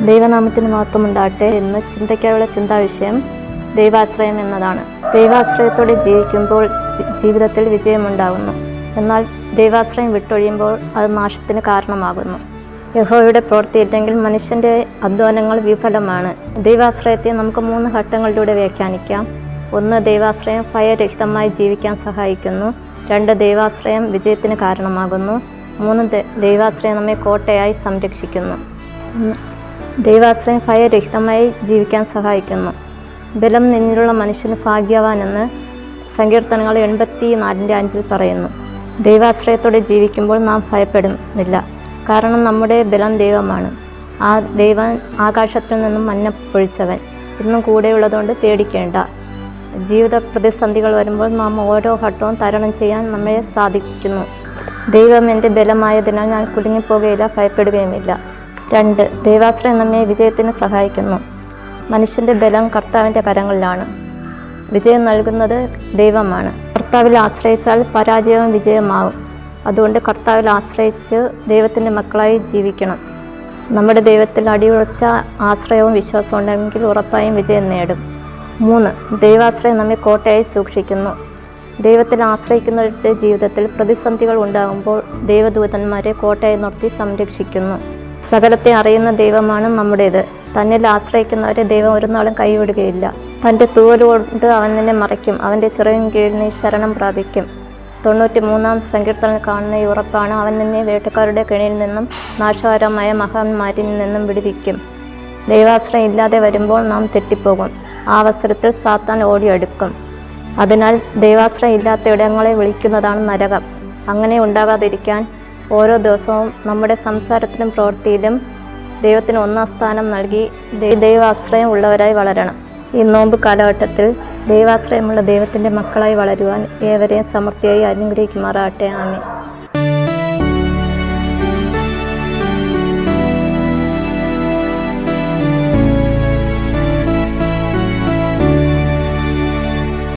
ദൈവനാമത്തിന് മഹത്വമുണ്ടാകട്ടെ. ഇന്ന് ചിന്തയ്ക്കായുള്ള ചിന്താവിഷയം ദൈവാശ്രയം എന്നതാണ്. ദൈവാശ്രയത്തോടെ ജീവിക്കുമ്പോൾ ജീവിതത്തിൽ വിജയമുണ്ടാകുന്നു. എന്നാൽ ദൈവാശ്രയം വിട്ടൊഴിയുമ്പോൾ അത് നാശത്തിന് കാരണമാകുന്നു. യഹോവയുടെ പ്രവൃത്തിയില്ലെങ്കിൽ മനുഷ്യൻ്റെ അധ്വാനങ്ങൾ വിഫലമാണ്. ദൈവാശ്രയത്തെ നമുക്ക് 3 ഘട്ടങ്ങളിലൂടെ വ്യാഖ്യാനിക്കാം. 1. ദൈവാശ്രയം ഭയരഹിതമായി ജീവിക്കാൻ സഹായിക്കുന്നു. 2. ദൈവാശ്രയം വിജയത്തിന് കാരണമാകുന്നു. 3. ദൈവാശ്രയം നമ്മെ കോട്ടയായി സംരക്ഷിക്കുന്നു. ദൈവാശ്രയം ഭയരഹിതമായി ജീവിക്കാൻ സഹായിക്കുന്നു. ബലം നിന്നിലുള്ള മനുഷ്യന് ഭാഗ്യവാനെന്ന് സങ്കീർത്തനങ്ങൾ 84:5 പറയുന്നു. ദൈവാശ്രയത്തോടെ ജീവിക്കുമ്പോൾ നാം ഭയപ്പെടുന്നില്ല. കാരണം നമ്മുടെ ബലം ദൈവമാണ്. ആ ദൈവം ആകാശത്തിൽ നിന്നും മഞ്ഞ പൊഴിച്ചവൻ ഇന്നും കൂടെയുള്ളതുകൊണ്ട് പേടിക്കേണ്ട. ജീവിത പ്രതിസന്ധികൾ വരുമ്പോൾ നാം ഓരോ ഘട്ടവും തരണം ചെയ്യാൻ നമ്മെ സാധിക്കുന്നു. ദൈവം എൻ്റെ ബലമായതിനാൽ ഞാൻ കുടുങ്ങിപ്പോകുകയില്ല, ഭയപ്പെടുകയുമില്ല. 2. ദൈവാശ്രയം നമ്മെ വിജയത്തിന് സഹായിക്കുന്നു. മനുഷ്യൻ്റെ ബലം കർത്താവിൻ്റെ കരങ്ങളിലാണ്. വിജയം നൽകുന്നത് ദൈവമാണ്. കർത്താവിൽ ആശ്രയിച്ചാൽ പരാജയവും വിജയമാവും. അതുകൊണ്ട് കർത്താവിൽ ആശ്രയിച്ച് ദൈവത്തിൻ്റെ മക്കളായി ജീവിക്കണം. നമ്മുടെ ദൈവത്തിൽ അടിയുറച്ച ആശ്രയവും വിശ്വാസവും ഉണ്ടെങ്കിൽ ഉറപ്പായും വിജയം നേടും. 3. ദൈവാശ്രയം നമ്മെ കോട്ടയായി സൂക്ഷിക്കുന്നു. ദൈവത്തിൽ ആശ്രയിക്കുന്നവരുടെ ജീവിതത്തിൽ പ്രതിസന്ധികൾ ഉണ്ടാകുമ്പോൾ ദൈവദൂതന്മാരെ കോട്ടയായി നിർത്തി സംരക്ഷിക്കുന്നു. സകലത്തെ അറിയുന്ന ദൈവമാണ് നമ്മുടേത്. തന്നിൽ ആശ്രയിക്കുന്നവരെ ദൈവം ഒരു നാളും കൈവിടുകയില്ല. തൻ്റെ തൂവലുകൊണ്ട് അവൻ നിന്നെ മറയ്ക്കും. അവൻ്റെ ചിറകിൻ കീഴിൽ നീ ശരണം പ്രാപിക്കും. 93-ാം സങ്കീർത്തനം കാണുന്ന ഈ ഉറപ്പാണ്. അവൻ നിന്നെ വേട്ടക്കാരുടെ കെണിയിൽ നിന്നും നാശകരമായ മഹാന്മാരിൽ നിന്നും വിടുവിക്കും. ദൈവാശ്രയം ഇല്ലാതെ വരുമ്പോൾ നാം തെറ്റിപ്പോകും. ആ അവസരത്തിൽ സാത്താൻ ഓടിയെടുക്കും. അതിനാൽ ദൈവാശ്രയം ഇല്ലാത്ത ഇടങ്ങളെ വിളിക്കുന്നതാണ് നരകം. അങ്ങനെ ഉണ്ടാകാതിരിക്കാൻ ഓരോ ദിവസവും നമ്മുടെ സംസാരത്തിലും പ്രവൃത്തിയിലും ദൈവത്തിന് 1-ാം സ്ഥാനം നൽകി ദൈവാശ്രയം ഉള്ളവരായി വളരണം. ഈ നോമ്പ് കാലഘട്ടത്തിൽ ദൈവാശ്രയമുള്ള ദൈവത്തിൻ്റെ മക്കളായി വളരുവാൻ ഏവരെയും സമൃദ്ധിയായി അനുഗ്രഹിക്കുമാറാകട്ടെ. ആമേൻ.